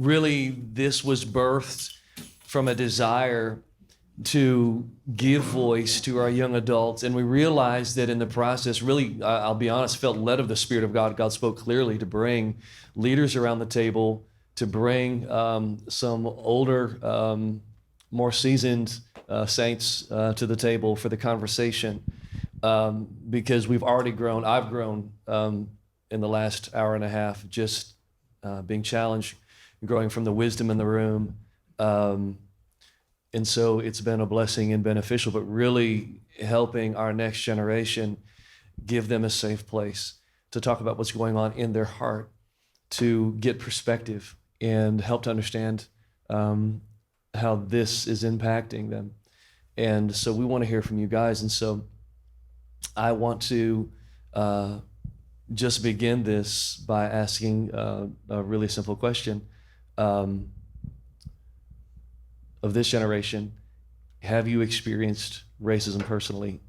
really this was birthed from a desire to give voice to our young adults. And we realized that in the process, really, I'll be honest, felt led of the Spirit of God. God spoke clearly to bring leaders around the table, to bring some older, more seasoned saints to the table for the conversation. Because we've already grown, I've grown in the last hour and a half, just being challenged, growing from the wisdom in the room. And so it's been a blessing and beneficial, but really helping our next generation, give them a safe place to talk about what's going on in their heart, to get perspective and help to understand how this is impacting them. And so we want to hear from you guys. And so I want to just begin this by asking a really simple question. Of this generation, have you experienced racism personally?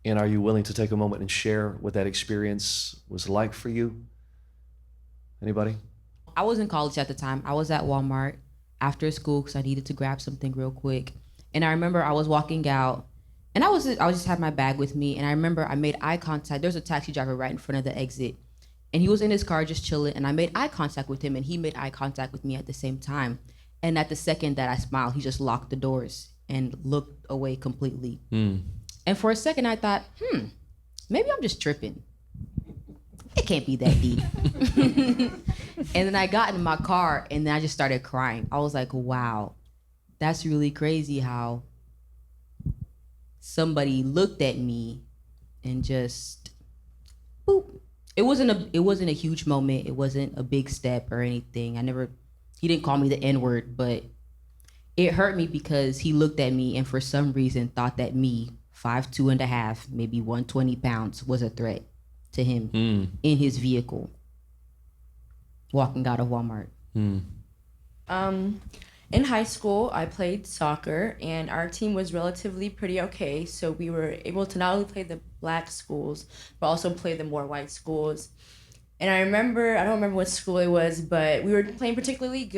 And are you willing to take a moment and share what that experience was like for you? Anybody? I was in college at the time. I was at Walmart after school because I needed to grab something real quick. And I remember I was walking out and I just had my bag with me. And I remember I made eye contact. There's a taxi driver right in front of the exit. And he was in his car just chilling. And I made eye contact with him and he made eye contact with me at the same time. And at the second that I smiled, he just locked the doors and looked away completely. And for a second, I thought, maybe I'm just tripping. It can't be that deep. And then I got in my car and then I just started crying. I was like, wow, that's really crazy how somebody looked at me and just, boop. It wasn't a huge moment. It wasn't a big step or anything. He didn't call me the N-word, but it hurt me because he looked at me and for some reason thought that me, 5'2.5", maybe 120 pounds, was a threat to him in his vehicle, walking out of Walmart. In high school, I played soccer and our team was relatively pretty okay. So we were able to not only play the black schools, but also play the more white schools. And I don't remember what school it was, but we were playing particularly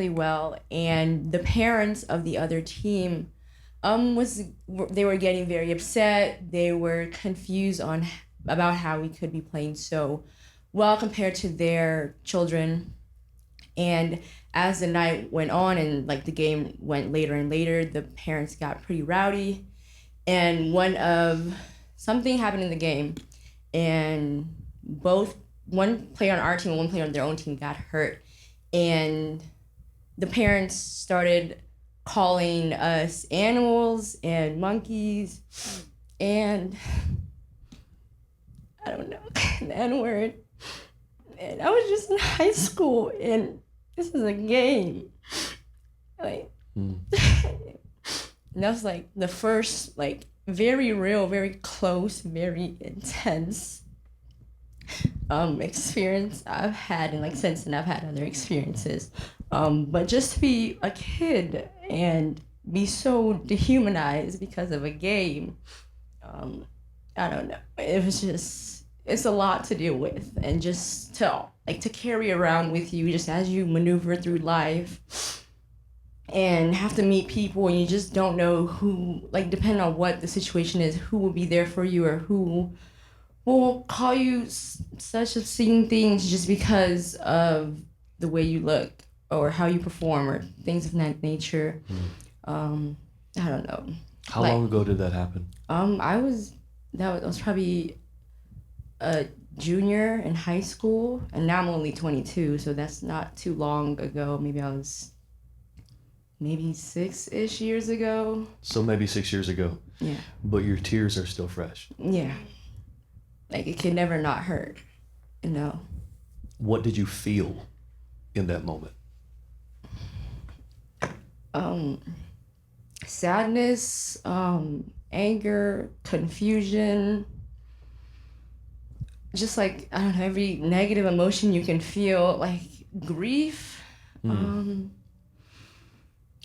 well. And the parents of the other team, they were getting very upset. They were confused about how we could be playing so well compared to their children. And as the night went on and like the game went later and later, the parents got pretty rowdy. And something happened in the game, and one player on our team and one player on their own team got hurt. And the parents started calling us animals and monkeys and I don't know, the N-word. And I was just in high school and this is a game. Like, and that was like the first like very real, very close, very intense experience I've had, and like since then I've had other experiences, but just to be a kid and be so dehumanized because of a game, I don't know, it's a lot to deal with, and just to carry around with you just as you maneuver through life and have to meet people and you just don't know who, like depending on what the situation is, who will be there for you or who will call you such obscene things just because of the way you look or how you perform or things of that nature. I don't know. How long ago did that happen? That was probably a junior in high school, and now I'm only 22, so that's not too long ago. Maybe I was 6-ish years ago. So maybe 6 years ago. Yeah. But your tears are still fresh. Yeah. Like it can never not hurt, you know. What did you feel in that moment? Sadness, anger, confusion, just like, I don't know, every negative emotion you can feel, like grief,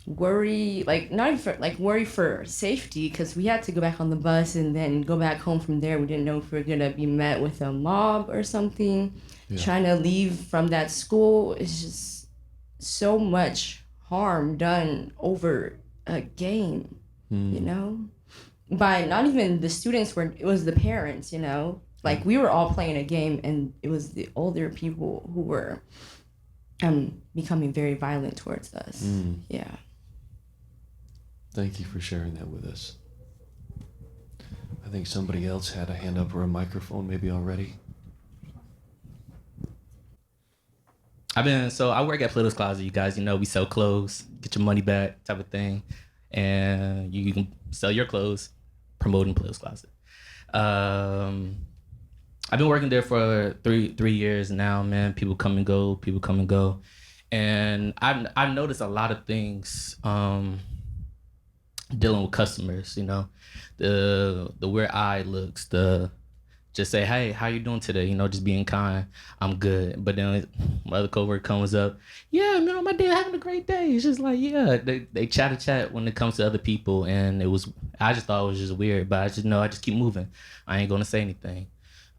worry, like not even worry for safety, because we had to go back on the bus and then go back home from there. We didn't know if we were gonna be met with a mob or something. Yeah. Trying to leave from that school is just, so much harm done over a game, you know? By not even the students, it was the parents, you know? Like, we were all playing a game, and it was the older people who were becoming very violent towards us. Yeah. Thank you for sharing that with us. I think somebody else had a hand up or a microphone maybe already. I work at Plato's Closet, you guys. You know, we sell clothes, get your money back type of thing. And you can sell your clothes promoting Plato's Closet. I've been working there for three years now, man. People come and go. And I've noticed a lot of things dealing with customers, you know. The weird eye looks, the just say, hey, how you doing today? You know, just being kind. I'm good. But then my other coworker comes up, yeah, you know, my day having a great day. It's just like, yeah, they chat when it comes to other people. And I just thought it was just weird, but I just keep moving. I ain't gonna say anything.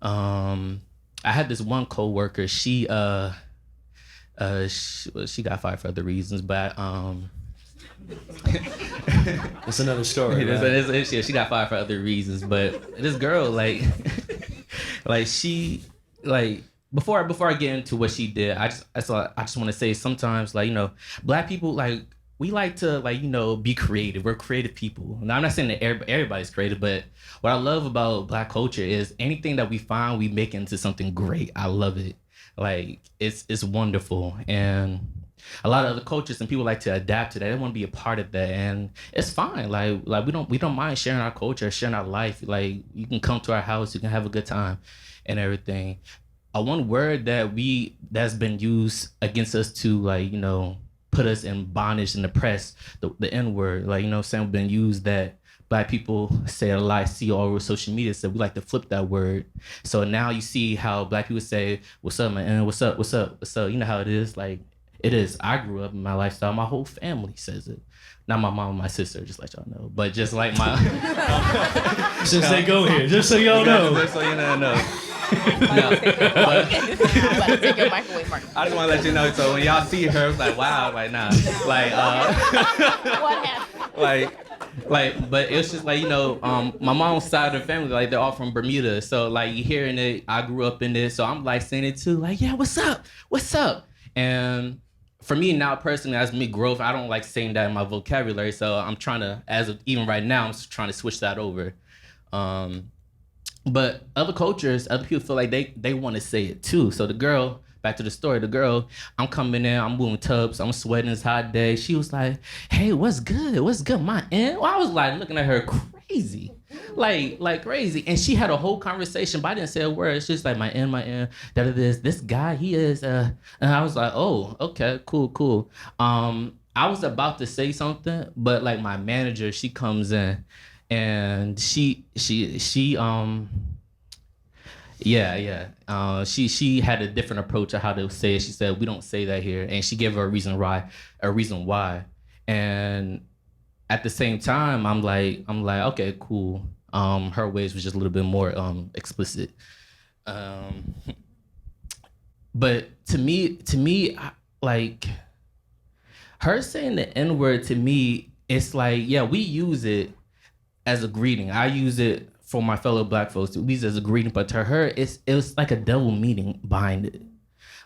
I had this one coworker, she got fired for other reasons, but That's another story. Right? She got fired for other reasons, but this girl, like she, like, before I get into what she did, I just want to say sometimes, like, you know, Black people, like, we like to, like, you know, be creative. We're creative people. Now, I'm not saying that everybody's creative, but what I love about Black culture is anything that we find, we make into something great. I love it. Like, it's wonderful. And a lot of other cultures and people like to adapt to that. They want to be a part of that, and it's fine. Like we don't mind sharing our culture, sharing our life. Like, you can come to our house, you can have a good time, and everything. One word that's been used against us to, like, you know, put us in bondage in the press, the N word. Like, you know, saying been used that Black people say a lot, see all over social media, so we like to flip that word. So now you see how Black people say, "What's up, man? What's up? What's up? What's up?" You know how it is. Like, it is. I grew up in my lifestyle. My whole family says it. Not my mom and my sister, just let y'all know. But just like my... Since they go here, just so y'all know. Just so you know. No, I just want to let you know. So when y'all see her, it's like, wow, like, nah. Like, What happened? But it's just like, you know, my mom's side of the family, like, they're all from Bermuda. So, like, you hearing it, I grew up in it. So I'm, like, saying it too. Like, yeah, what's up? What's up? And for me now, personally, as me growth, I don't like saying that in my vocabulary. So I'm trying to, even right now, I'm trying to switch that over. But other cultures, other people feel like they want to say it too. So the girl, back to the story, the girl, I'm coming in, I'm moving tubs, I'm sweating, it's a hot day. She was like, hey, what's good? What's good? My end? Well, I was like looking at her crazy. Like crazy. And she had a whole conversation, but I didn't say a word. It's just like my end, that it is. This guy, he is, and I was like, oh, okay, cool. I was about to say something, but like my manager, she comes in and she she had a different approach of how to say it. She said, we don't say that here. And she gave her a reason why. And at the same time, I'm like, okay, cool. Her ways was just a little bit more explicit. But to me, like, her saying the N-word, to me, it's like, yeah, we use it as a greeting. I use it for my fellow Black folks. We use it as a greeting, but to her, it was like a double meaning behind it.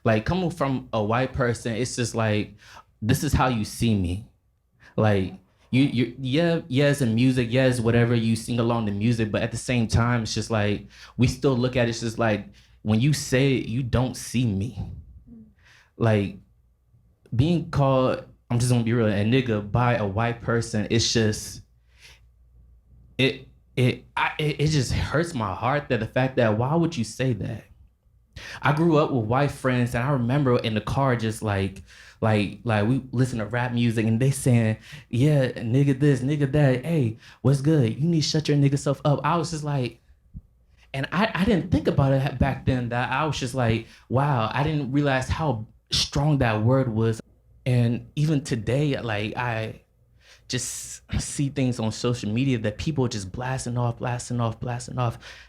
Like, coming from a white person, it's just like, this is how you see me. Like, yes, in music, yes, whatever, you sing along to music, but at the same time, it's just like, we still look at it, it's just like, when you say it, you don't see me. Like, being called, I'm just gonna be real, a nigga by a white person, it's just, it just hurts my heart, that the fact that, why would you say that? I grew up with white friends, and I remember in the car just like we listen to rap music and they saying, yeah, nigga this, nigga that, hey, what's good? You need to shut your nigga self up. I was just like, and I didn't think about it back then, that I was just like, wow, I didn't realize how strong that word was. And even today, like, I just see things on social media that people are just blasting off,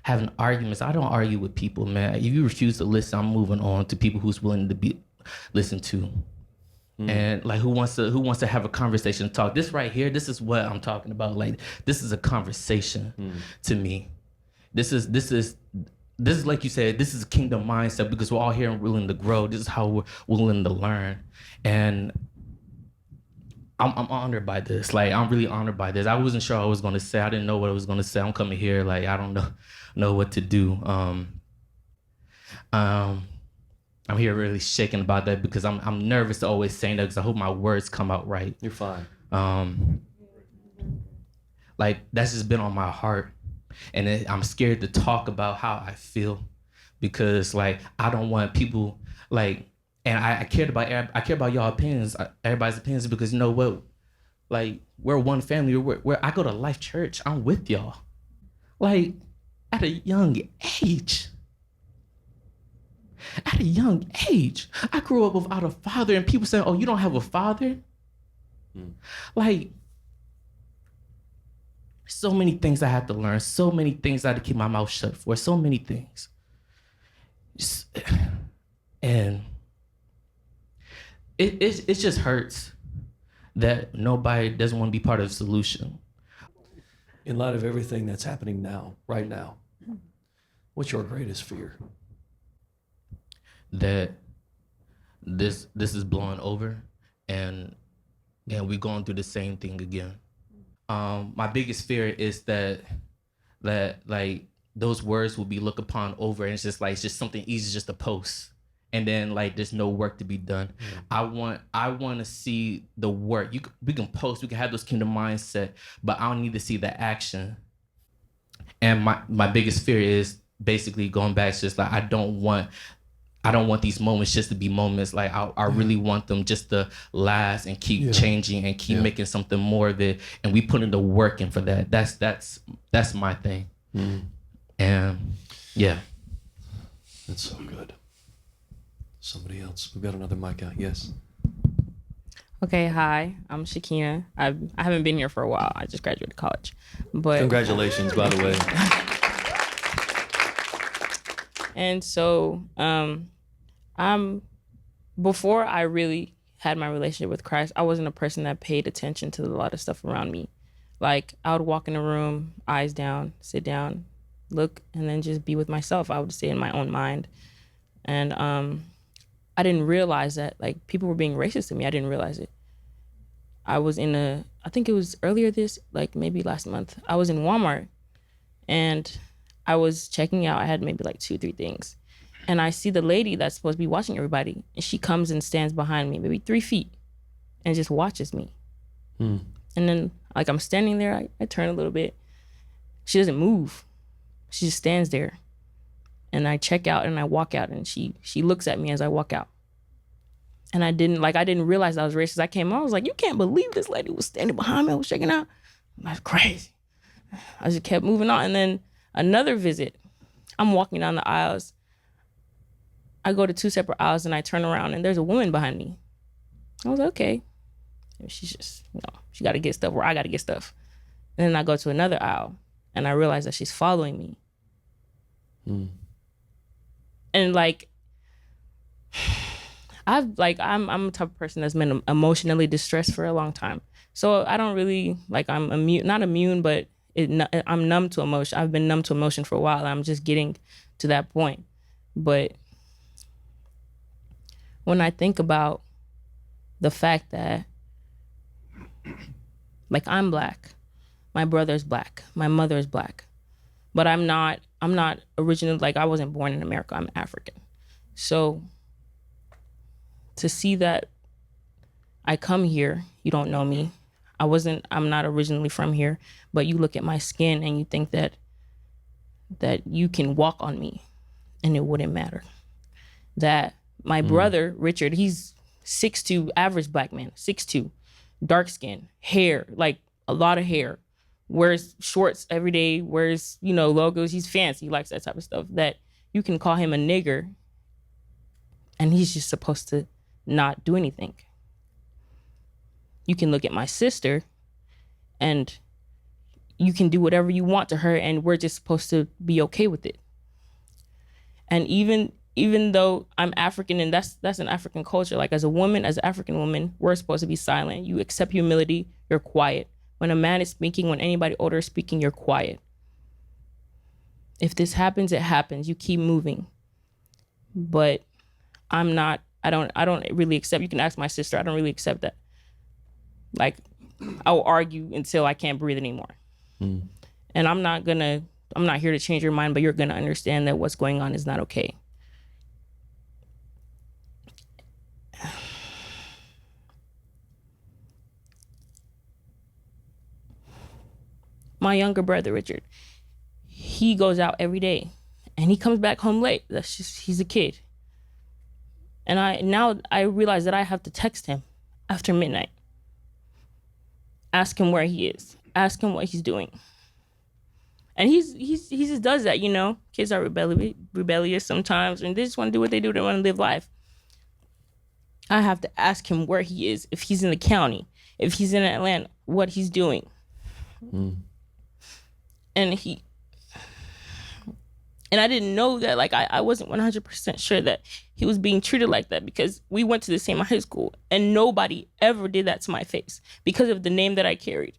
having arguments. I don't argue with people, man. If you refuse to listen, I'm moving on to people who's willing to be listened to. And like who wants to have a conversation, talk. This right here, this is what I'm talking about. Like this is a conversation to me. This is like you said, this is a kingdom mindset because we're all here and willing to grow. This is how we're willing to learn. And I'm honored by this. Like I'm really honored by this. I wasn't sure what I was gonna say. I didn't know what I was gonna say. I'm coming here like I don't know what to do. I'm here really shaking about that because I'm nervous to always saying that because I hope my words come out right. You're fine. Like that's just been on my heart, and I'm scared to talk about how I feel because like I don't want people like, and I care about y'all opinions, everybody's opinions because you know what, like we're one family. We're I go to Life Church. I'm with y'all, like at a young age. At a young age, I grew up without a father, and people saying, "Oh, you don't have a father." Like, so many things I had to learn, so many things I had to keep my mouth shut for, so many things. And it just hurts that nobody doesn't want to be part of the solution. In light of everything that's happening now, right now, what's your greatest fear? That this is blowing over and we're going through the same thing again. My biggest fear is that like those words will be looked upon over and it's just something easy just to post. And then like there's no work to be done. I want to see the work. We can post, we can have those kingdom mindset, but I don't need to see the action. And my biggest fear is basically going back, it's just like I don't want these moments just to be moments. Like I really want them just to last and keep changing and keep making something more of it. And we put in the work in for that. That's my thing. And yeah. That's so good. Somebody else. We've got another mic out. Yes. Okay, hi. I'm Shakina. I haven't been here for a while. I just graduated college. But Congratulations, by the way. And so before I really had my relationship with Christ, I wasn't a person that paid attention to a lot of stuff around me. Like I would walk in a room, eyes down, sit down, look, and then just be with myself. I would stay in my own mind. And I didn't realize that like people were being racist to me. I didn't realize it. I was I think it was earlier like maybe last month, I was in Walmart and I was checking out. I had maybe like 2-3 things. And I see the lady that's supposed to be watching everybody. And she comes and stands behind me, maybe 3 feet, and just watches me. And then like I'm standing there, I turn a little bit. She doesn't move. She just stands there. And I check out and I walk out and she looks at me as I walk out. And I didn't realize I was racist. I came on, I was like, you can't believe this lady was standing behind me. I was checking out. That's crazy. I just kept moving on. And then another visit, I'm walking down the aisles. I go to 2 separate aisles and I turn around and there's a woman behind me. I was like, okay. She's just, she got to get stuff where I got to get stuff. And then I go to another aisle and I realize that she's following me. And like, I'm a type of person that's been emotionally distressed for a long time. So I don't really, like I'm not immune, but I'm numb to emotion. I've been numb to emotion for a while. I'm just getting to that point. But when I think about the fact that like I'm black, my brother's black, my mother is black, but I'm not originally, like I wasn't born in America, I'm African. So to see that I come here, you don't know me. I'm not originally from here, but you look at my skin and you think that you can walk on me and it wouldn't matter. That my brother, Richard, he's 6'2", average black man, 6'2", dark skin, hair, like a lot of hair, wears shorts every day, wears, logos, he's fancy, he likes that type of stuff, that you can call him a nigger and he's just supposed to not do anything. You can look at my sister and you can do whatever you want to her and we're just supposed to be okay with it. And even even though I'm African and that's an African culture, like as a woman, as an African woman, we're supposed to be silent. You accept humility, you're quiet. When a man is speaking, when anybody older is speaking, you're quiet. If this happens, it happens. You keep moving. But I don't really accept, you can ask my sister, I don't really accept that. Like, I'll argue until I can't breathe anymore. And I'm not here to change your mind, but you're gonna understand that what's going on is not okay. My younger brother, Richard, he goes out every day and he comes back home late. That's just, he's a kid. And I realize that I have to text him after midnight. Ask him where he is. Ask him what he's doing. And he just does that, you know. Kids are rebellious sometimes and they just want to do what they do. They want to live life. I have to ask him where he is, if he's in the county, if he's in Atlanta, what he's doing. And I didn't know that, like, I wasn't 100% sure that he was being treated like that because we went to the same high school and nobody ever did that to my face because of the name that I carried.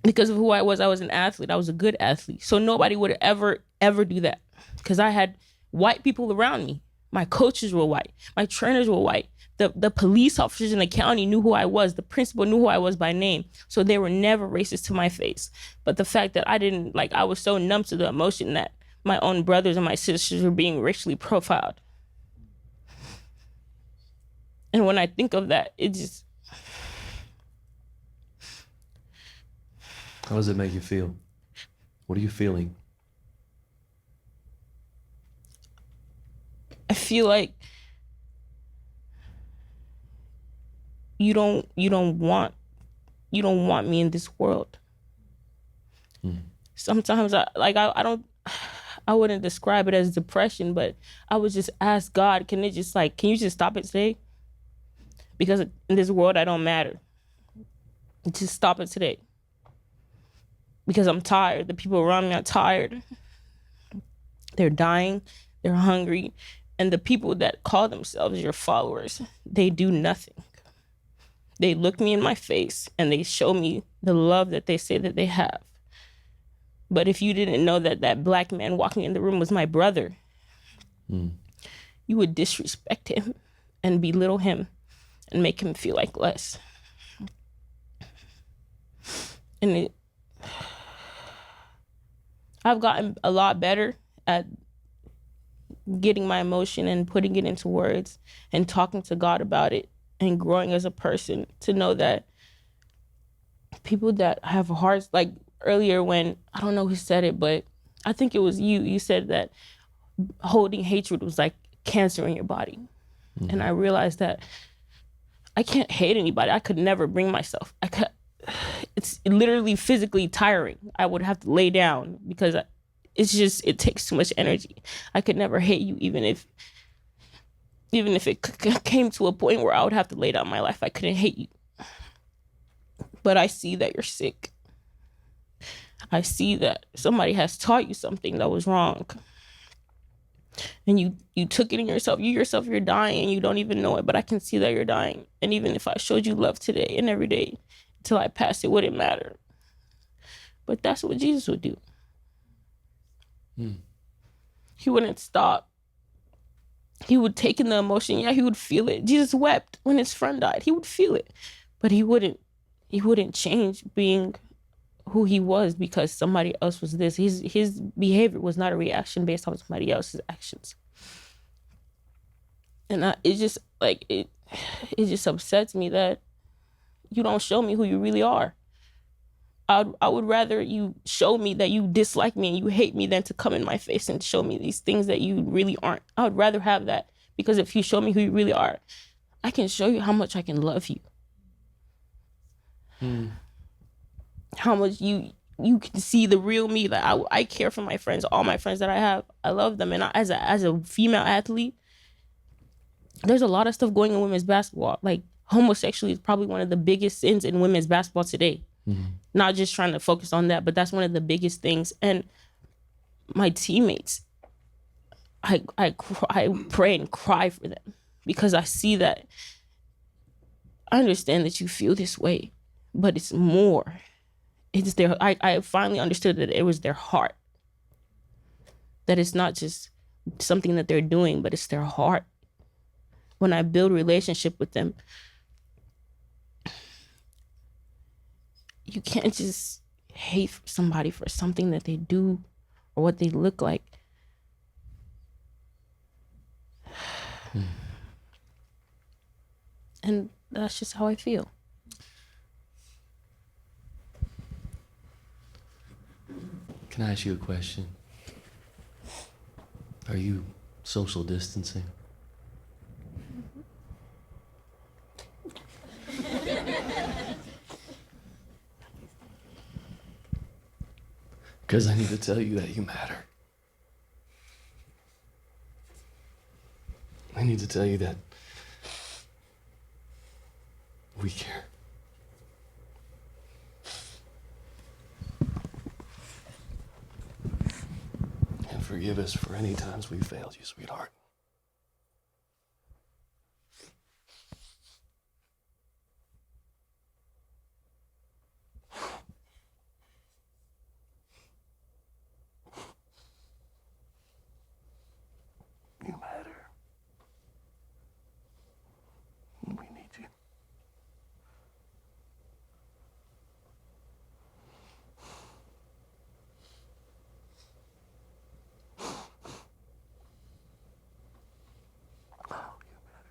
Because of who I was an athlete. I was a good athlete. So nobody would ever do that because I had white people around me. My coaches were white. My trainers were white. The police officers in the county knew who I was. The principal knew who I was by name. So they were never racist to my face. But the fact that I was so numb to the emotion that my own brothers and my sisters were being racially profiled. And when I think of that, it just... How does it make you feel? What are you feeling? I feel like you don't want me in this world. Sometimes I wouldn't describe it as depression, but I would just ask God, can you just stop it today? Because in this world I don't matter. Just stop it today. Because I'm tired. The people around me are tired. They're dying. They're hungry. And the people that call themselves your followers, they do nothing. They look me in my face and they show me the love that they say that they have. But if you didn't know that that black man walking in the room was my brother, you would disrespect him and belittle him and make him feel like less. And I've gotten a lot better at getting my emotion and putting it into words and talking to God about it and growing as a person to know that people that have hearts, like earlier when, I don't know who said it, but I think it was you said that holding hatred was like cancer in your body. And I realized that I can't hate anybody. I could never bring myself. It's literally physically tiring. I would have to lay down because it takes too much energy. I could never hate you even if it came to a point where I would have to lay down my life. I couldn't hate you. But I see that you're sick. I see that somebody has taught you something that was wrong. And you took it in yourself. You're dying and you don't even know it, but I can see that you're dying. And even if I showed you love today and every day until I pass, it wouldn't matter. But that's what Jesus would do. He wouldn't stop. He would take in the emotion. Yeah, he would feel it. Jesus wept when his friend died. He would feel it. But he wouldn't change being who he was because somebody else was this. His behavior was not a reaction based on somebody else's actions. And it just upsets me that you don't show me who you really are. I would rather you show me that you dislike me and you hate me than to come in my face and show me these things that you really aren't. I would rather have that because if you show me who you really are, I can show you how much I can love you. How much you can see the real me. That I care for my friends, all my friends that I have. I love them. And as a female athlete, there's a lot of stuff going on in women's basketball. Like homosexuality is probably one of the biggest sins in women's basketball today. Not just trying to focus on that, but that's one of the biggest things. And my teammates, I pray and cry for them because I see that. I understand that you feel this way, but it's more. It's their. I finally understood that it was their heart. That it's not just something that they're doing, but it's their heart. When I build relationship with them, you can't just hate somebody for something that they do or what they look like. And that's just how I feel. Can I ask you a question? Are you social distancing? Because I need to tell you that you matter. I need to tell you that we care. And forgive us for any times we failed you, sweetheart. You matter. We need you. Oh, you matter.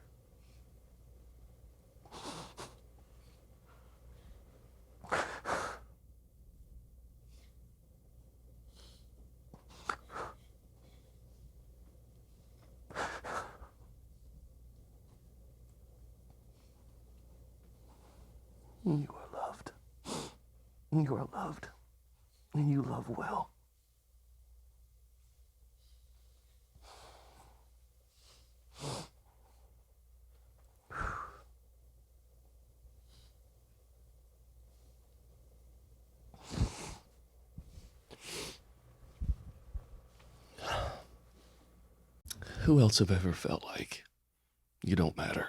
You are loved. You are loved. And you love well. Who else have ever felt like you don't matter?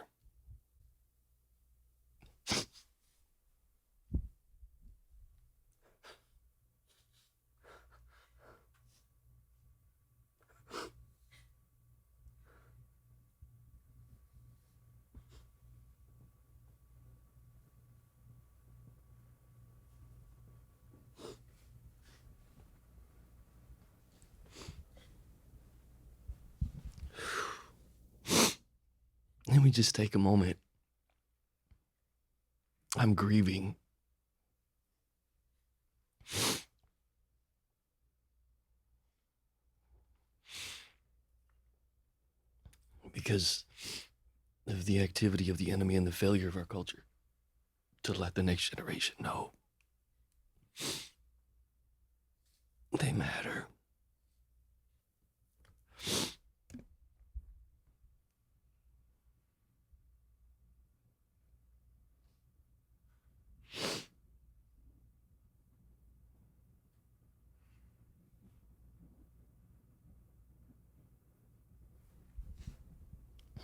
Let me just take a moment. I'm grieving. Because of the activity of the enemy and the failure of our culture to let the next generation know they matter.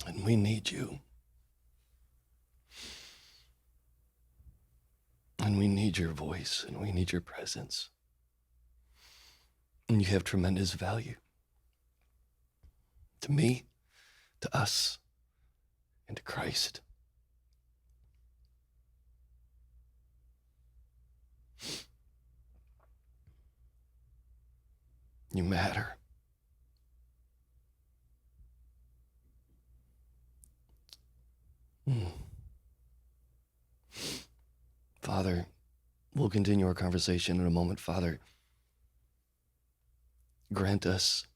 And we need you. And we need your voice, and we need your presence. And you have tremendous value to me, to us, and to Christ. You matter. Father, we'll continue our conversation in a moment. Father, grant us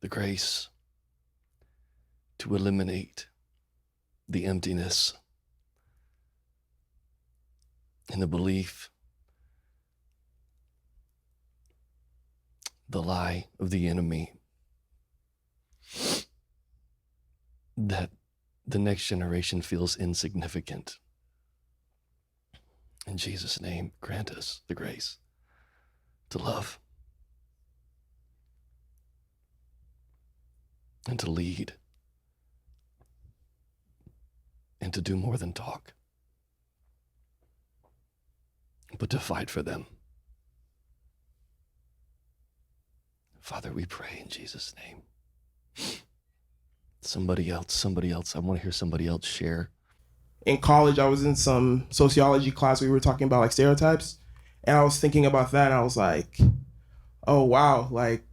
the grace to eliminate the emptiness and the belief, the lie of the enemy that the next generation feels insignificant. In Jesus' name, grant us the grace to love and to lead and to do more than talk, but to fight for them. Father, we pray in Jesus' name. Somebody else. I want to hear somebody else share. In college, I was in some sociology class. We were talking about like stereotypes, and I was thinking about that, and I was like, oh wow, like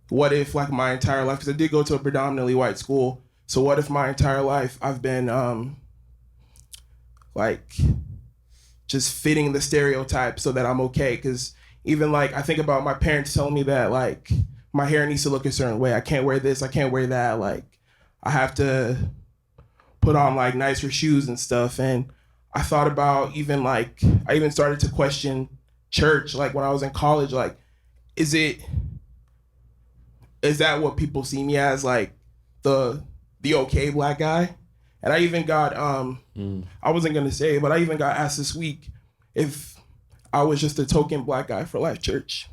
what if like my entire life, because I did go to a predominantly white school, so what if my entire life I've been like just fitting the stereotype so that I'm okay? Because even like I think about my parents telling me that like my hair needs to look a certain way, I can't wear this, I can't wear that, like I have to put on like nicer shoes and stuff. And I thought about even like, I even started to question church, like when I was in college, like, is that what people see me as, like the okay black guy? And I even got, I wasn't gonna say it, but I even got asked this week if I was just a token black guy for Life Church.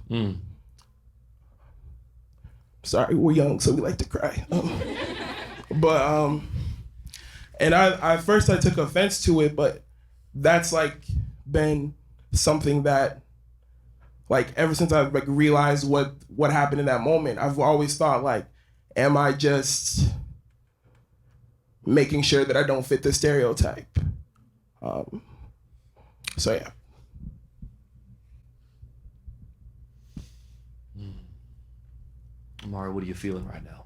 Sorry, we're young, so we like to cry. But and I at first I took offense to it, but that's like been something that like ever since I've like realized what happened in that moment, I've always thought like, am I just making sure that I don't fit the stereotype? So yeah. Amari, what are you feeling right now?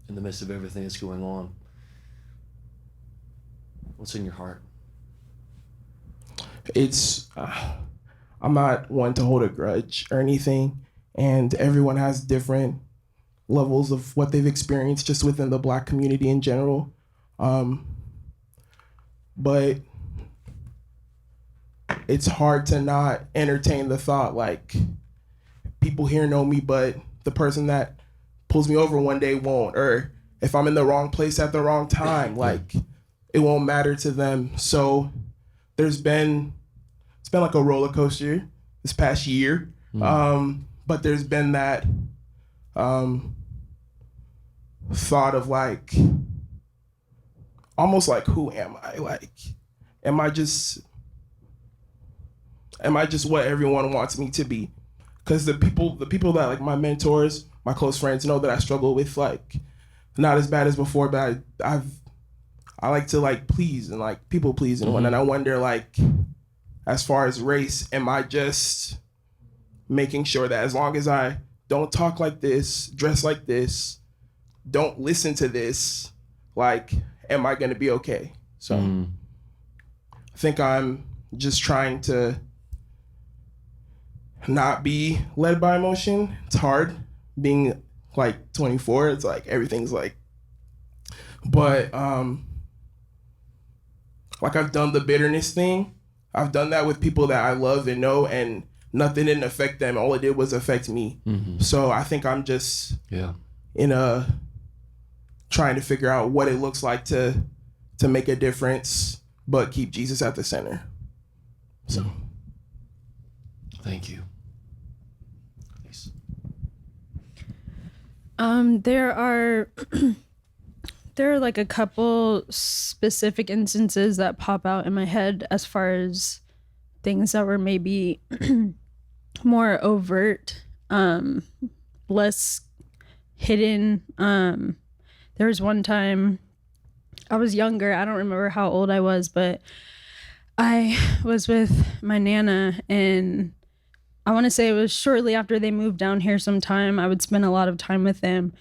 In the midst of everything that's going on, what's in your heart? It's I'm not one to hold a grudge or anything, and everyone has different levels of what they've experienced just within the Black community in general. But it's hard to not entertain the thought like people here know me, but the person that pulls me over one day won't, or if I'm in the wrong place at the wrong time, like it won't matter to them. So it's been like a roller coaster this past year. But there's been that thought of like, almost like, who am I? Like, am I just what everyone wants me to be? Because the people that like my mentors, my close friends know that I struggle with like not as bad as before, but I like to like please and like people please and whatnot. And I wonder like, as far as race, am I just making sure that as long as I don't talk like this, dress like this, don't listen to this, like, am I gonna be okay? So I think I'm just trying to not be led by emotion. It's hard being like 24. It's like everything's like, but like I've done the bitterness thing. I've done that with people that I love and know, and nothing didn't affect them. All it did was affect me. So I think I'm just trying to figure out what it looks like to make a difference, but keep Jesus at the center. So Thank you. Please. There are like a couple specific instances that pop out in my head as far as things that were maybe more overt, less hidden. There was one time I was younger. I don't remember how old I was, but I was with my Nana, and I want to say it was shortly after they moved down here sometime. I would spend a lot of time with them.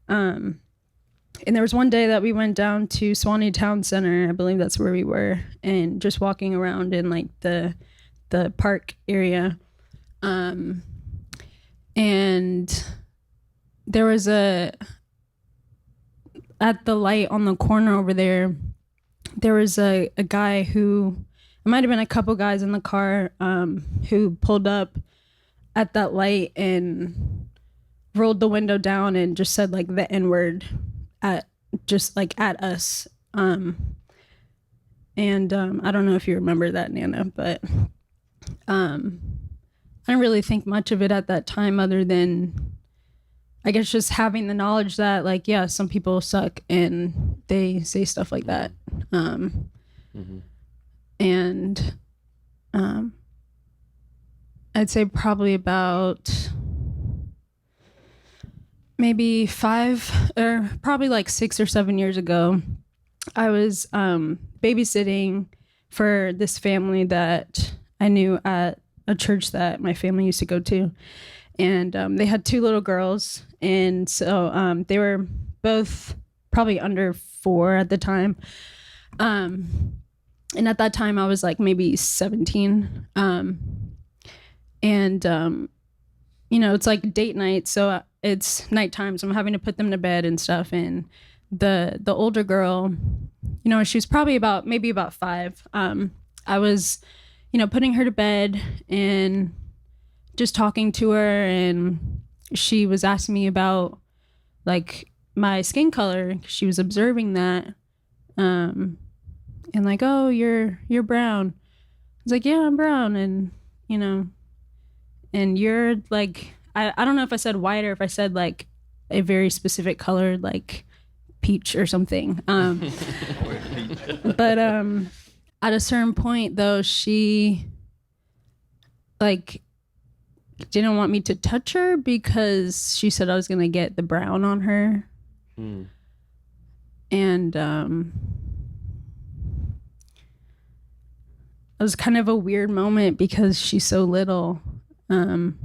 And there was one day that we went down to Swanee Town Center. I believe that's where we were, and just walking around in like the park area. And there was at the light on the corner over there was a guy who, it might have been a couple guys in the car, who pulled up at that light and rolled the window down and just said like the N-word at us. And I don't know if you remember that, Nana, but I didn't really think much of it at that time, other than I guess just having the knowledge that, like, yeah, some people suck and they say stuff like that. And I'd say probably about maybe 5 or probably like 6 or 7 years ago, I was babysitting for this family that I knew at a church that my family used to go to. And they had 2 little girls. And so they were both probably under 4 at the time. And at that time, I was like maybe 17. It's like date night. So it's nighttime. So I'm having to put them to bed and stuff. And the older girl, she was probably maybe about 5. I was, putting her to bed and just talking to her, and she was asking me about like my skin color. She was observing that, and like, oh, you're brown. I was like, yeah, I'm brown, and and you're like, I don't know if I said white or if I said like a very specific color, like peach or something. But at a certain point though, she like didn't want me to touch her because she said I was gonna get the brown on her. And it was kind of a weird moment because she's so little. And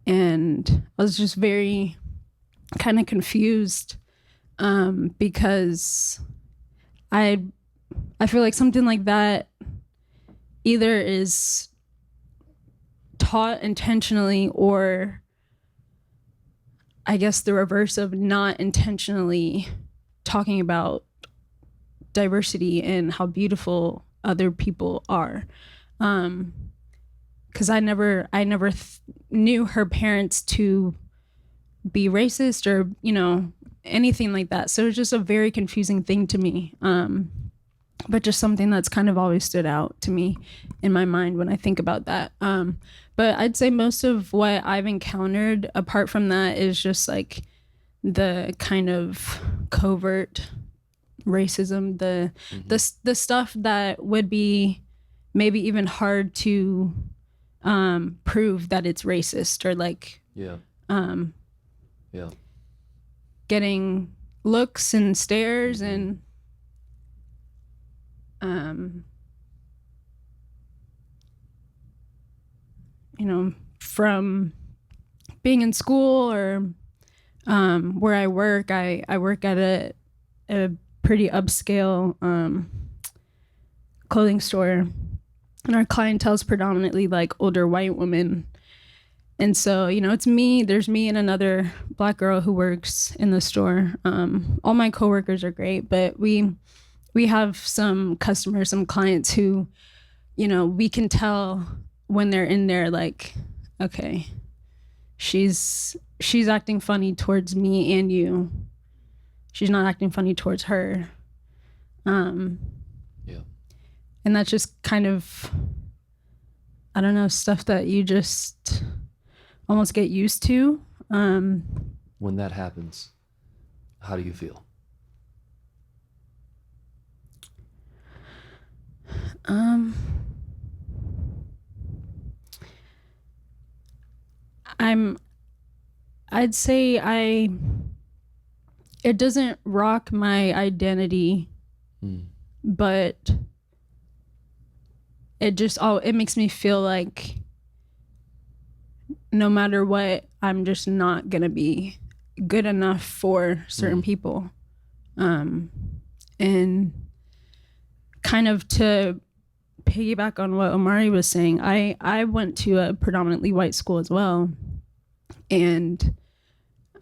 I was just very kind of confused because I feel like something like that either is taught intentionally, or I guess the reverse of not intentionally talking about diversity and how beautiful other people are. Because I never knew her parents to be racist or anything like that. So it was just a very confusing thing to me. But just something that's kind of always stood out to me in my mind when I think about that. But I'd say most of what I've encountered apart from that is just like the kind of covert racism, the stuff that would be maybe even hard to prove that it's racist, or like getting looks and stares and from being in school or where I work. I work at a pretty upscale clothing store, and our clientele is predominantly like older white women. And so, it's me, there's me and another Black girl who works in the store. All my coworkers are great, but we have some customers, some clients who, we can tell when they're in there, like, okay, she's acting funny towards me and you. She's not acting funny towards her. And that's just kind of, I don't know, stuff that you just almost get used to. When that happens, how do you feel? I'd say it doesn't rock my identity, but it makes me feel like no matter what, I'm just not gonna be good enough for certain people. And kind of to piggyback on what Omari was saying, I went to a predominantly white school as well. And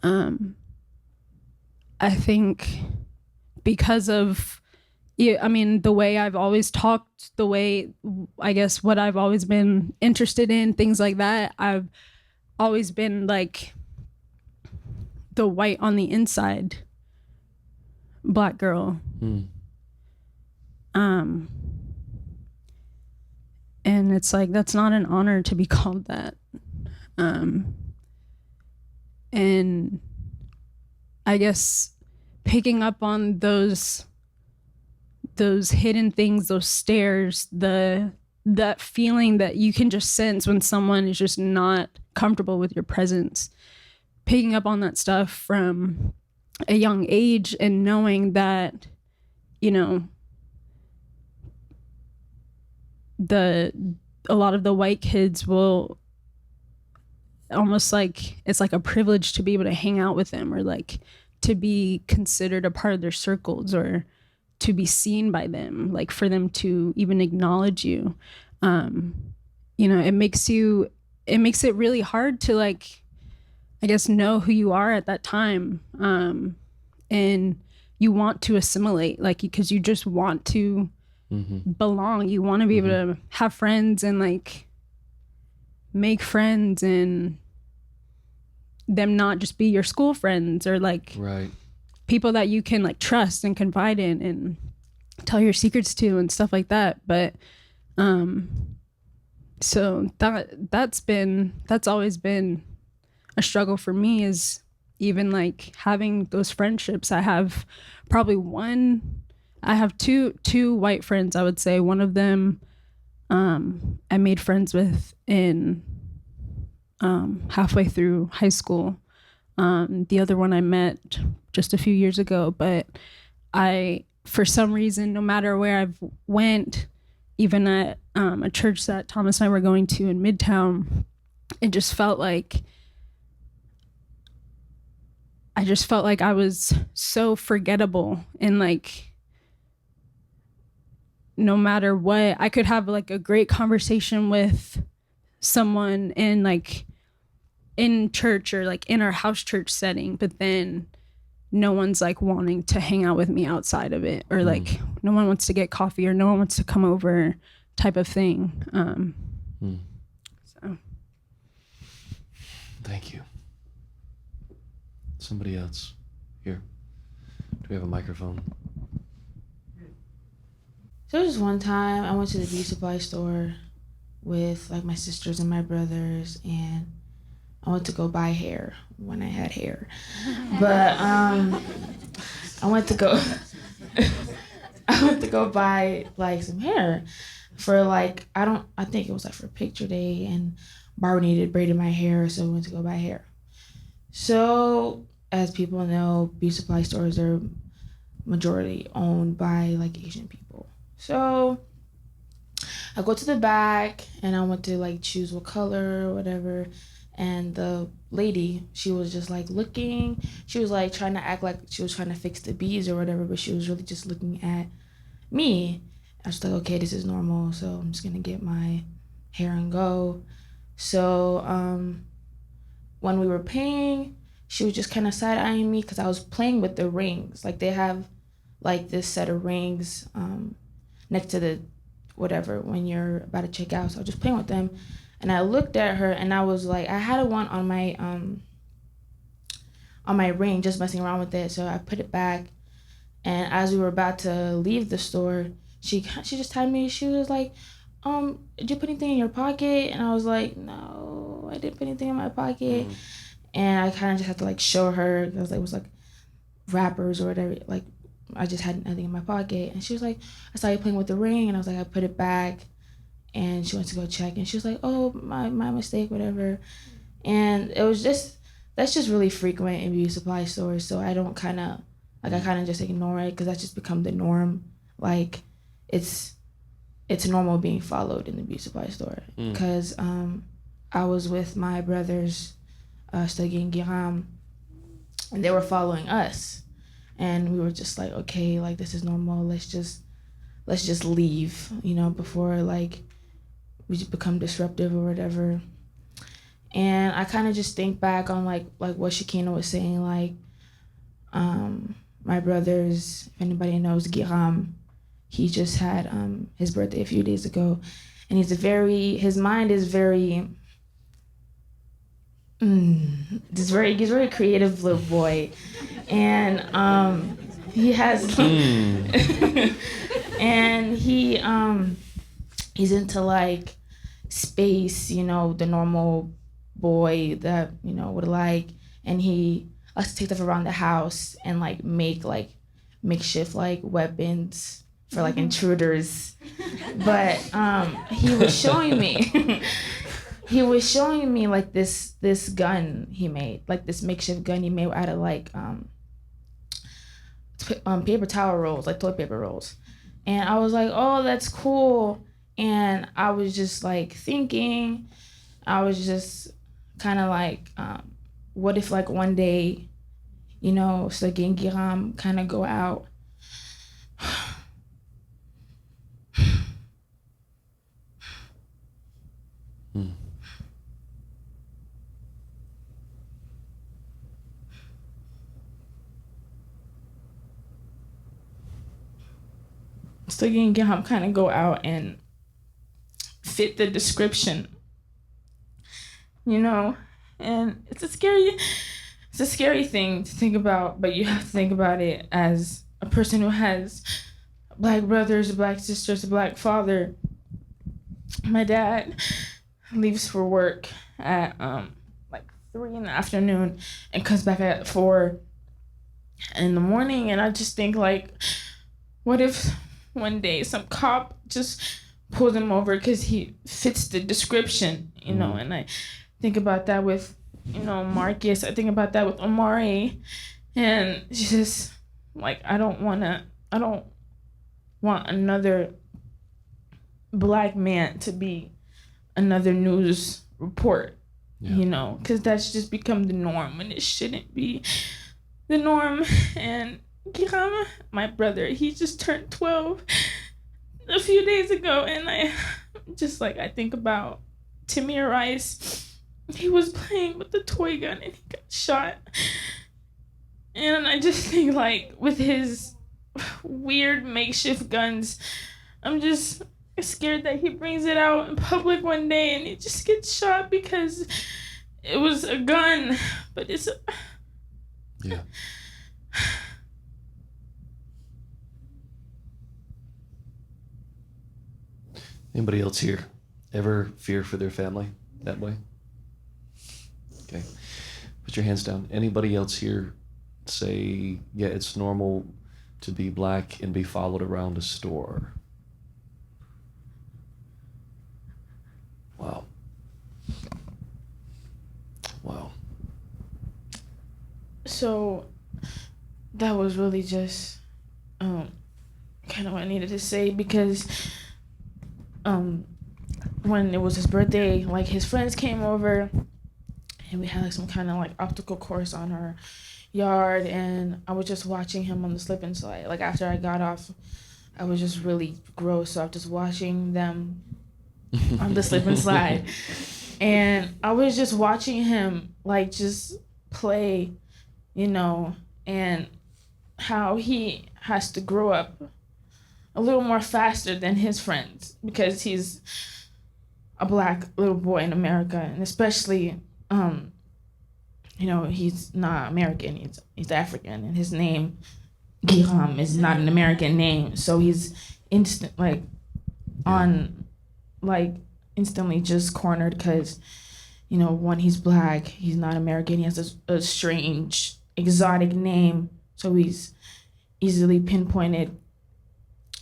I think because of, the way I've always talked, the way, I guess, what I've always been interested in, things like that, I've always been like the white on the inside Black girl. And it's like, that's not an honor to be called that. And I guess picking up on those hidden things, those stares, that feeling that you can just sense when someone is just not comfortable with your presence, picking up on that stuff from a young age and knowing that, you know, a lot of the white kids will almost like it's like a privilege to be able to hang out with them, or like to be considered a part of their circles, or to be seen by them, like for them to even acknowledge you. You know, it makes it really hard to, like, I guess, know who you are at that time. And you want to assimilate, like, because you just want to belong. You want to be able to have friends and like make friends, and them not just be your school friends, or like people that you can like trust and confide in and tell your secrets to and stuff like that. But so that's always been a struggle for me, is even like having those friendships. I have two white friends, I would say. One of them I made friends with in halfway through high school. The other one I met just a few years ago, but for some reason, no matter where I've went, even at a church that Thomas and I were going to in Midtown, it just felt like I was so forgettable, and like no matter what, I could have like a great conversation with someone in like in church or like in our house church setting, but then no one's like wanting to hang out with me outside of it, or like no one wants to get coffee, or no one wants to come over, type of thing. So Thank you. Somebody else here. Do we have a microphone? So there was one time I went to the beauty supply store with like my sisters and my brothers, and I went to go buy hair when I had hair. But I went to go buy like some hair for like I think it was like for picture day, and Barbara needed braided my hair, so we went to go buy hair. So as people know, beauty supply stores are majority owned by like Asian people. So I go to the back and I went to like choose what color or whatever. And the lady, she was just like looking, she was like trying to act like she was trying to fix the beads or whatever, but she was really just looking at me. I was like, okay, this is normal, so I'm just gonna get my hair and go. So when we were paying, she was just kind of side-eyeing me because I was playing with the rings. Like they have like this set of rings next to the whatever when you're about to check out. So I was just playing with them. And I looked at her and I was like, I had one on my ring, just messing around with it. So I put it back. And as we were about to leave the store, she just told me, she was like, did you put anything in your pocket? And I was like, no, I didn't put anything in my pocket. And I kind of just had to like show her, because it was like wrappers or whatever. Like I just had nothing in my pocket. And she was like, I saw you playing with the ring. And I was like, I put it back. And she went to go check, and she was like, oh, my mistake, whatever. And it was just, that's just really frequent in beauty supply stores. So I don't kind of, like, I kind of just ignore it, because that's just become the norm. Like, it's normal being followed in the beauty supply store. Because I was with my brothers, Stuggy and Giram, and they were following us. And we were just like, okay, like, this is normal. Let's just leave, you know, before, like, we just become disruptive or whatever. And I kind of just think back on like what Shakina was saying, like my brothers, if anybody knows Giram, he just had his birthday a few days ago, and his mind is very he's very creative little boy, and he has and he's into like space, you know, the normal boy that, you know, would like, and he likes to take stuff around the house and like make like makeshift like weapons for like intruders. But he was showing me he was showing me like this gun he made, like this makeshift gun he made out of like paper towel rolls, like toilet paper rolls. And I was like, oh, that's cool. And I was just like thinking, I was just kind of like, what if like one day, you know, Sergey and Giram kind of go out. Sergey and Giram kind of go out and fit the description, you know, and it's a scary thing to think about, but you have to think about it as a person who has Black brothers, Black sisters, a Black father. My dad leaves for work at like 3 in the afternoon and comes back at 4 in the morning, and I just think like, what if one day some cop just pulls him over because he fits the description, you know? And I think about that with, you know, Marcus. I think about that with Omari, and it's just like, I don't want another Black man to be another news report, you know, because that's just become the norm when it shouldn't be the norm. And Giram, my brother, he just turned 12 a few days ago, and I think about Tamir Rice. He was playing with the toy gun and he got shot. And I just think like, with his weird makeshift guns, I'm just scared that he brings it out in public one day and he just gets shot because it was a gun. But it's Yeah. Anybody else here ever fear for their family that way? Okay. Put your hands down. Anybody else here say, yeah, it's normal to be Black and be followed around a store? Wow. Wow. So that was really just kind of what I needed to say, because when it was his birthday, like his friends came over and we had like some kind of like obstacle course on our yard, and I was just watching him on the slip and slide. Like after I got off, I was just really gross, so I was just watching them on the slip and slide. And I was just watching him like just play, you know, and how he has to grow up a little more faster than his friends because he's a Black little boy in America, and especially, you know, he's not American, he's African, and his name, Giram, is not an American name, so he's instantly just cornered because, you know, one, he's Black, he's not American, he has a strange, exotic name, so he's easily pinpointed.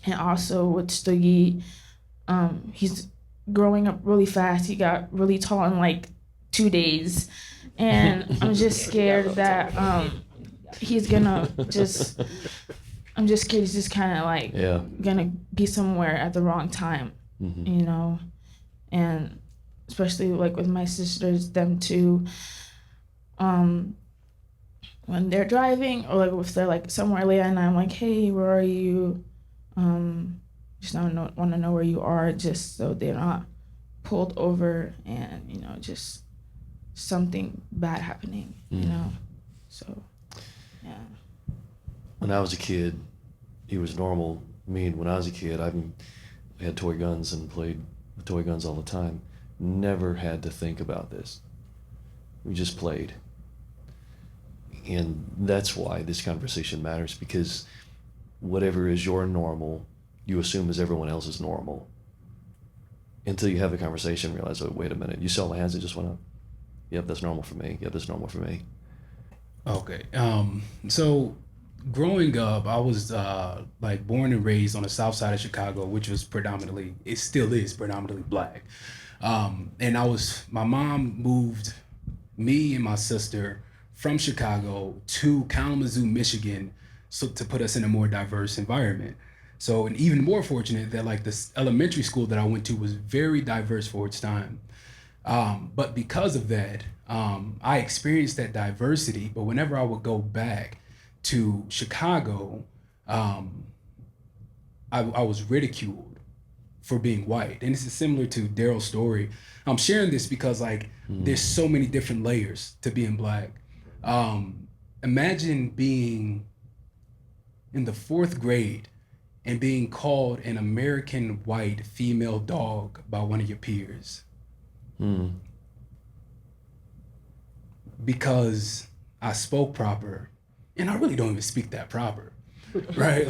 And also with Stuggy, he's growing up really fast. He got really tall in like 2 days. And I'm just scared that he's gonna just, I'm just scared he's just kind of like gonna be somewhere at the wrong time, you know? And especially like with my sisters, them two, when they're driving or like if they're like somewhere late at night, I'm like, hey, where are you? Just want to know where you are, just so they're not pulled over and, you know, just something bad happening, you know? So, yeah. When I was a kid, it was normal. I mean, when I was a kid, I had toy guns and played with toy guns all the time. Never had to think about this. We just played. And that's why this conversation matters, because whatever is your normal, you assume is everyone else's normal. Until you have a conversation and realize, oh, wait a minute, you saw my hands that just went up. Yep, that's normal for me. Yep, that's normal for me. Okay. So growing up, I was like born and raised on the south side of Chicago, which was predominantly, it still is predominantly black. And my mom moved me and my sister from Chicago to Kalamazoo, Michigan, so to put us in a more diverse environment. So, and even more fortunate that like this elementary school that I went to was very diverse for its time. But because of that, I experienced that diversity. But whenever I would go back to Chicago, I was ridiculed for being white. And this is similar to Daryl's story. I'm sharing this because like there's so many different layers to being black. Imagine being in the 4th grade and being called an American white female dog by one of your peers. Because I spoke proper, and I really don't even speak that proper, right?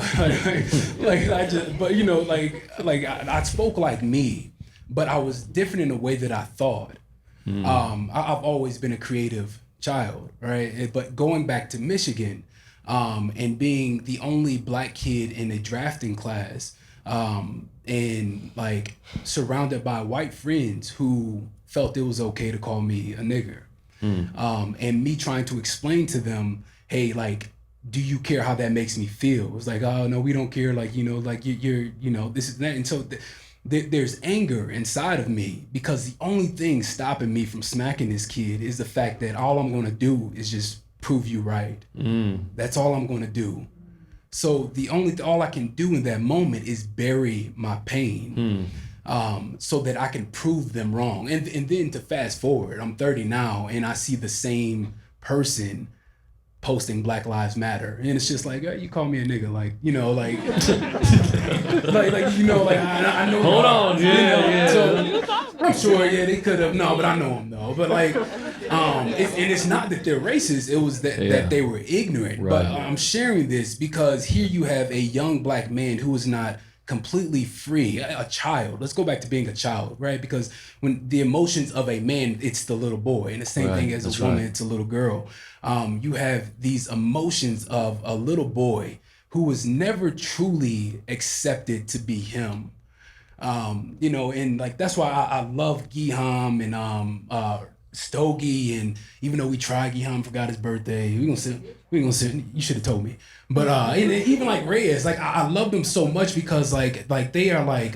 like I just, but you know, like I spoke like me, but I was different in the way that I thought. I've always been a creative child, right? But going back to Michigan, and being the only black kid in a drafting class, and like surrounded by white friends who felt it was okay to call me a nigger. And me trying to explain to them, hey, like, do you care how that makes me feel? It's like, oh no, we don't care. Like, you know, like you're you know, this is that. And so there's anger inside of me because the only thing stopping me from smacking this kid is the fact that all I'm gonna do is just prove you right. That's all I'm gonna do. So all I can do in that moment is bury my pain. So that I can prove them wrong. And then to fast forward, I'm 30 now and I see the same person posting Black Lives Matter. And it's just like, oh, you call me a nigga, like, you know, like, like you know, like, I know. Hold on, yeah. So I'm sure, yeah, they could have, no, but I know them though. But like, and it's not that they're racist, it was that they were ignorant. Right. But I'm sharing this because here you have a young black man who is not completely free, a child. Let's go back to being a child, right? Because when the emotions of a man, it's the little boy, and the same thing as a woman, it's a little girl. You have these emotions of a little boy who was never truly accepted to be him. You know, and like that's why I love Giham and Stogie, and even though we tried, Giham forgot his birthday. We gonna sit. You should have told me. But and even like Reyes, like I love them so much because like they are like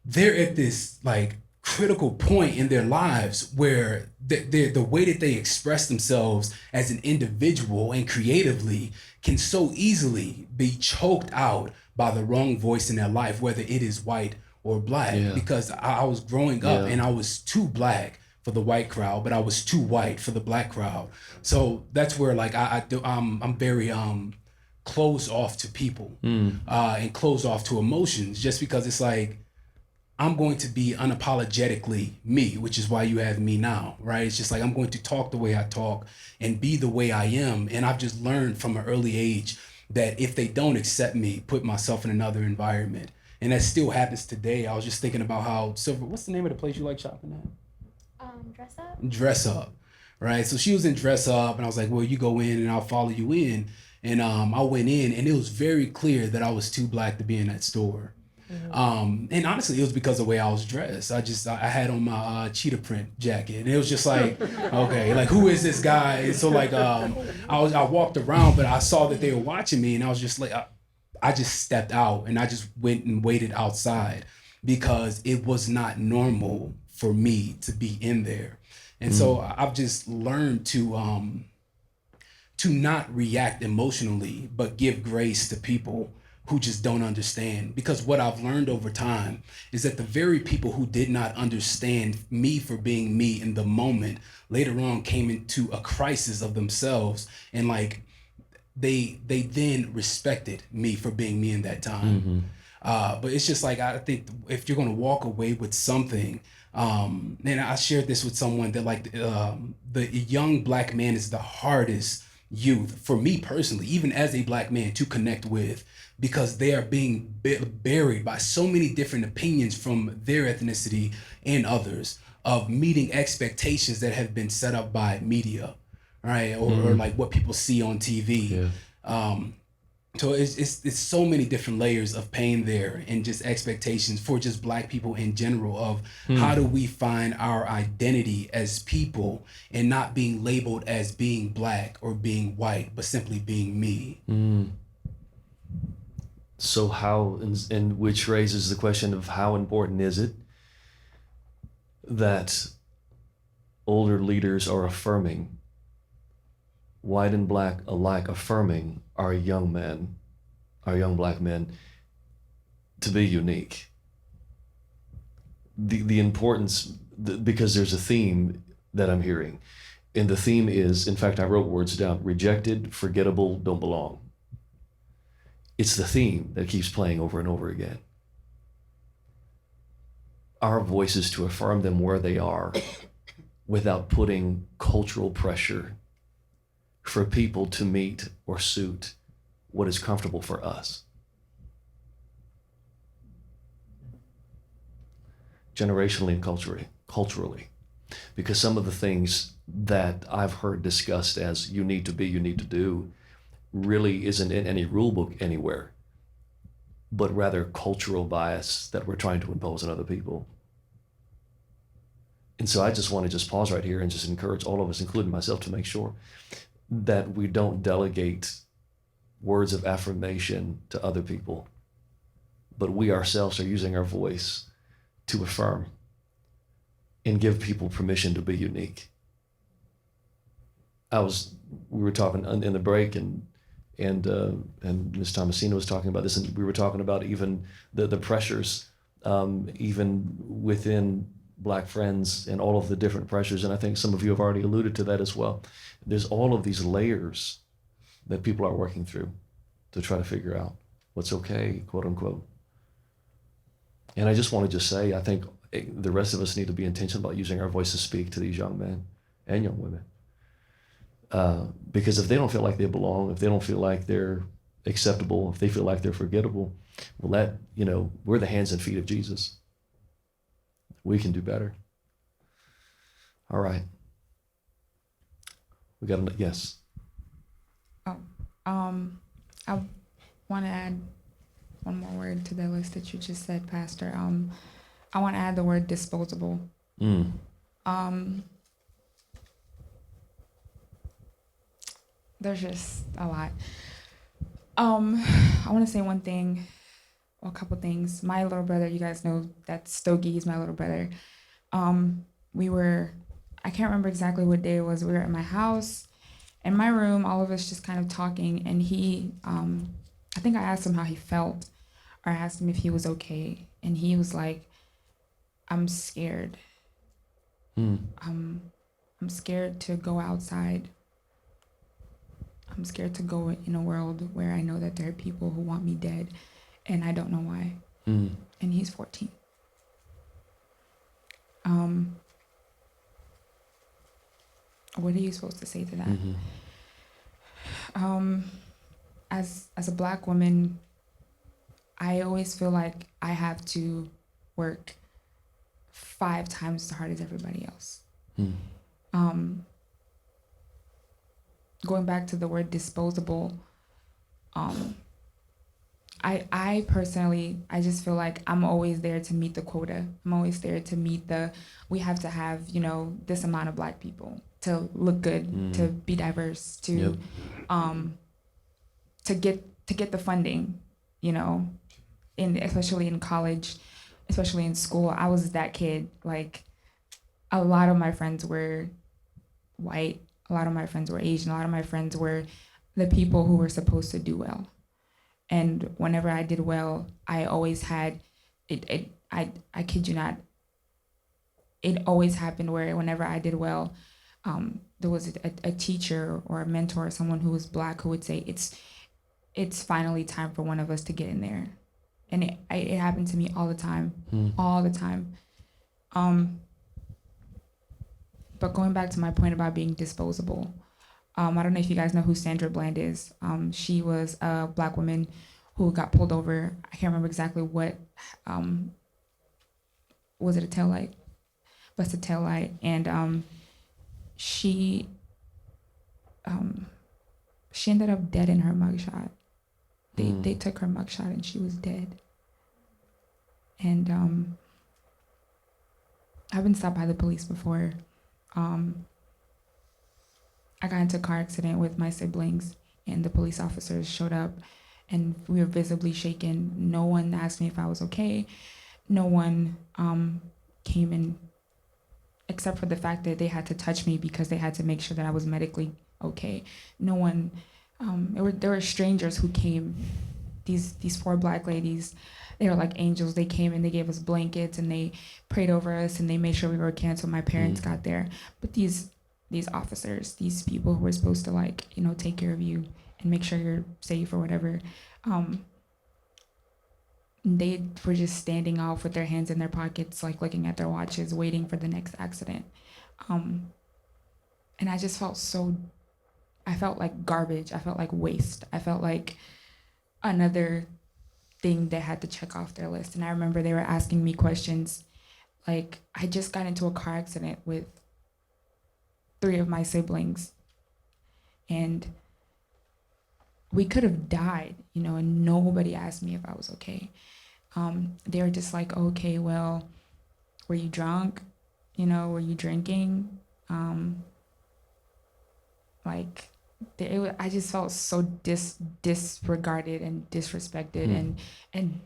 they're at this like critical point in their lives where the way that they express themselves as an individual and creatively can so easily be choked out by the wrong voice in their life, whether it is white or black. Because I was growing up and I was too black for the white crowd, but I was too white for the black crowd. So that's where like I'm very closed off to people and closed off to emotions, just because it's like I'm going to be unapologetically me, which is why you have me now, right? It's just like I'm going to talk the way I talk and be the way I am. And I've just learned from an early age that if they don't accept me, put myself in another environment. And that still happens today. I was just thinking about how Silver, what's the name of the place you like shopping at? Dress Up. Dress Up, right? So she was in Dress Up, and I was like, well, you go in and I'll follow you in. And I went in, and it was very clear that I was too black to be in that store. And honestly, it was because of the way I was dressed. I had on my cheetah print jacket, and it was just like, okay, like who is this guy? And so like I walked around, but I saw that they were watching me, and I was just like, I just stepped out, and I just went and waited outside because it was not normal for me to be in there. And so I've just learned to not react emotionally, but give grace to people who just don't understand. Because what I've learned over time is that the very people who did not understand me for being me in the moment later on came into a crisis of themselves, and like they then respected me for being me in that time. But it's just like, I think if you're gonna walk away with something, and I shared this with someone that like the young black man is the hardest youth for me personally, even as a black man, to connect with, because they are being buried by so many different opinions from their ethnicity and others. of meeting expectations that have been set up by media, right? Or like what people see on TV. So it's so many different layers of pain there, and just expectations for just Black people in general of how do we find our identity as people and not being labeled as being Black or being white, but simply being me. So how, and which raises the question of how important is it that older leaders are affirming, white and Black alike, affirming our young men, our young Black men, to be unique. The importance, because there's a theme that I'm hearing, and the theme is, in fact, I wrote words down: rejected, forgettable, don't belong. It's the theme that keeps playing over and over again. Our voice is to affirm them where they are without putting cultural pressure for people to meet or suit what is comfortable for us. Generationally and culturally. Because some of the things that I've heard discussed as you need to be, you need to do, really isn't in any rule book anywhere, but rather cultural bias that we're trying to impose on other people. And so I just want to pause right here and just encourage all of us, including myself, to make sure that we don't delegate words of affirmation to other people, but we ourselves are using our voice to affirm and give people permission to be unique. We were talking in the break, and Ms. Thomasina was talking about this, and we were talking about even the pressures, even within Black friends, and all of the different pressures. And I think some of you have already alluded to that as well. There's all of these layers that people are working through to try to figure out what's okay, quote unquote. And I just want to say, I think the rest of us need to be intentional about using our voice to speak to these young men and young women. Because if they don't feel like they belong, if they don't feel like they're acceptable, if they feel like they're forgettable, well, we're the hands and feet of Jesus. We can do better. All right. We got a yes. I want to add one more word to the list that you just said, Pastor. I want to add the word disposable. There's just a lot. I want to say one thing, or a couple things. My little brother, you guys know that Stogie, he's my little brother. I can't remember exactly what day it was. We were at my house, in my room, all of us just kind of talking, and he, I think I asked him how he felt, or I asked him if he was okay, and he was like, I'm scared. I'm scared to go outside. I'm scared to go in a world where I know that there are people who want me dead, and I don't know why. And he's 14. What are you supposed to say to that? As a Black woman, I always feel like I have to work 5 times as hard as everybody else. Going back to the word disposable, I personally, I just feel like I'm always there to meet the quota. I'm always there to meet we have to have, this amount of Black people to look good, to be diverse, to get the funding, especially in college, especially in school. I was that kid. Like, a lot of my friends were white, a lot of my friends were Asian, a lot of my friends were the people who were supposed to do well. And whenever I did well, I always had I kid you not, it always happened where whenever I did well, there was a teacher or a mentor, someone who was Black, who would say, it's finally time for one of us to get in there. And it happened to me all the time, all the time. But going back to my point about being disposable, I don't know if you guys know who Sandra Bland is. She was a Black woman who got pulled over. I can't remember exactly what, was it a taillight? bust a tail light, and she ended up dead in her mugshot. They took her mugshot and she was dead. And I've been stopped by the police before. I got into a car accident with my siblings, and the police officers showed up, and we were visibly shaken. No one asked me if I was okay. No one came in, except for the fact that they had to touch me because they had to make sure that I was medically okay. No one, there were strangers who came. These 4 Black ladies, they were like angels. They came and they gave us blankets and they prayed over us and they made sure we were canceled. My parents got there, but these officers, these people who were supposed to, like, you know, take care of you and make sure you're safe or whatever, they were just standing off with their hands in their pockets, like looking at their watches, waiting for the next accident. And I just I felt like garbage. I felt like waste. I felt like another thing they had to check off their list. And I remember they were asking me questions like, I just got into a car accident with 3 of my siblings, and we could have died, you know, and nobody asked me if I was okay. They were just like, okay, well, were you drunk? You know, were you drinking? I just felt so disregarded and disrespected and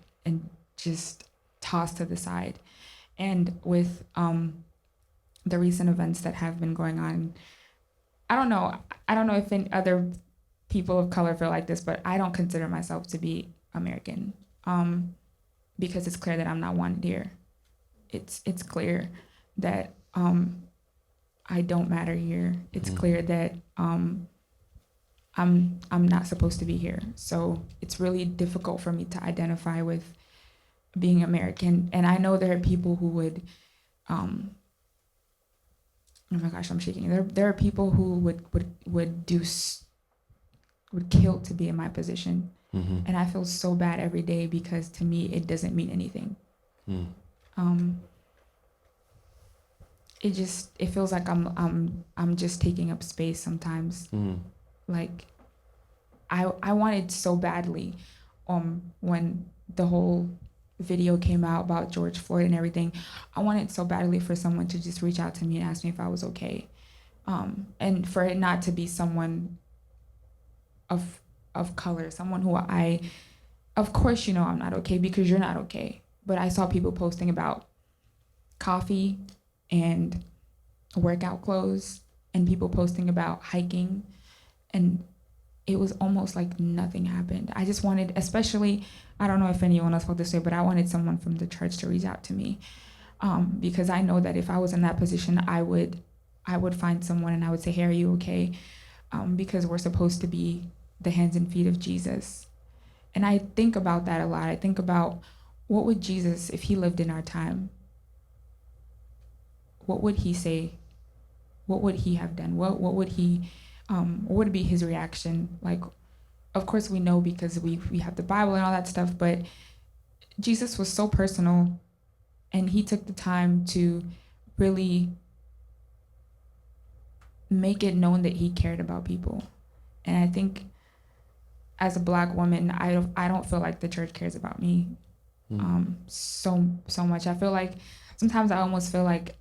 just tossed to the side. And with the recent events that have been going on, I don't know if any other people of color feel like this, but I don't consider myself to be American, because it's clear that I'm not wanted here. It's clear that I don't matter here. It's clear that I'm not supposed to be here. So it's really difficult for me to identify with being American. And I know there are people who would, oh my gosh, I'm shaking. There are people who would kill to be in my position. And I feel so bad every day because to me it doesn't mean anything. It feels like I'm just taking up space sometimes. Like I wanted so badly when the whole video came out about George Floyd and everything, I wanted so badly for someone to just reach out to me and ask me if I was okay. And for it not to be someone of color, someone who of course, you know, I'm not okay because you're not okay. But I saw people posting about coffee and workout clothes and people posting about hiking, and it was almost like nothing happened. I just wanted, especially, I don't know if anyone else felt this way, but I wanted someone from the church to reach out to me, because I know that if I was in that position, I would find someone and I would say, hey, are you okay? Because we're supposed to be the hands and feet of Jesus. And I think about that a lot. I think about, what would Jesus, if he lived in our time, what would he say? What would he have done? What would he, what would be his reaction? Like, of course we know because we have the Bible and all that stuff, but Jesus was so personal, and he took the time to really make it known that he cared about people. And I think as a Black woman, I don't feel like the church cares about me so much. I feel like sometimes I almost feel like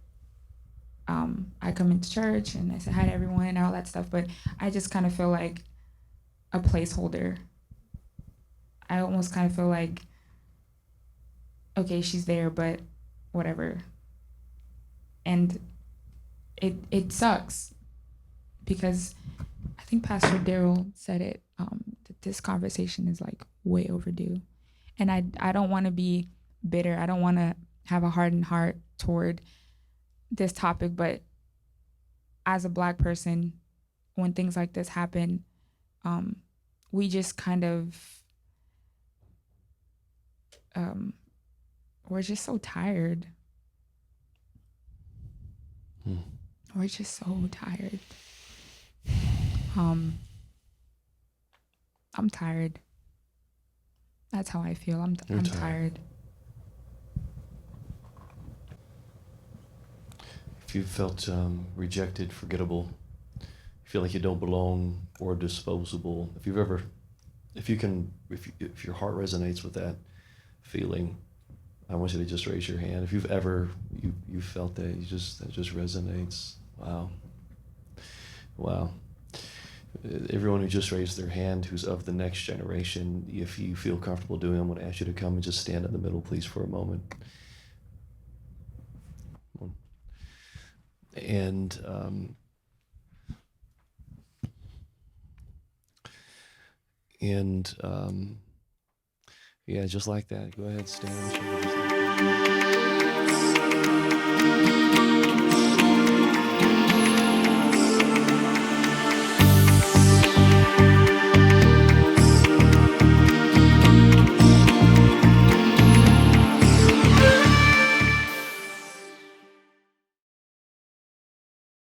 I come into church and I say hi to everyone and all that stuff, but I just kind of feel like a placeholder. I almost kind of feel like, okay, she's there, but whatever. And it sucks because I think Pastor Daryl said it, that this conversation is like way overdue. And I don't want to be bitter. I don't want to have a hardened heart toward this topic, but as a Black person, when things like this happen, we just kind of, we're just so tired. We're just so tired. I'm tired. That's how I feel. I'm tired. if you felt rejected, forgettable, feel like you don't belong or disposable, if your heart resonates with that feeling, I want you to just raise your hand. If you've ever you felt that, that just resonates. Wow. Everyone who just raised their hand who's of the next generation, if you feel comfortable doing it, I'm going to ask you to come and just stand in the middle, please, for a moment. And yeah, just like that. Go ahead, stand.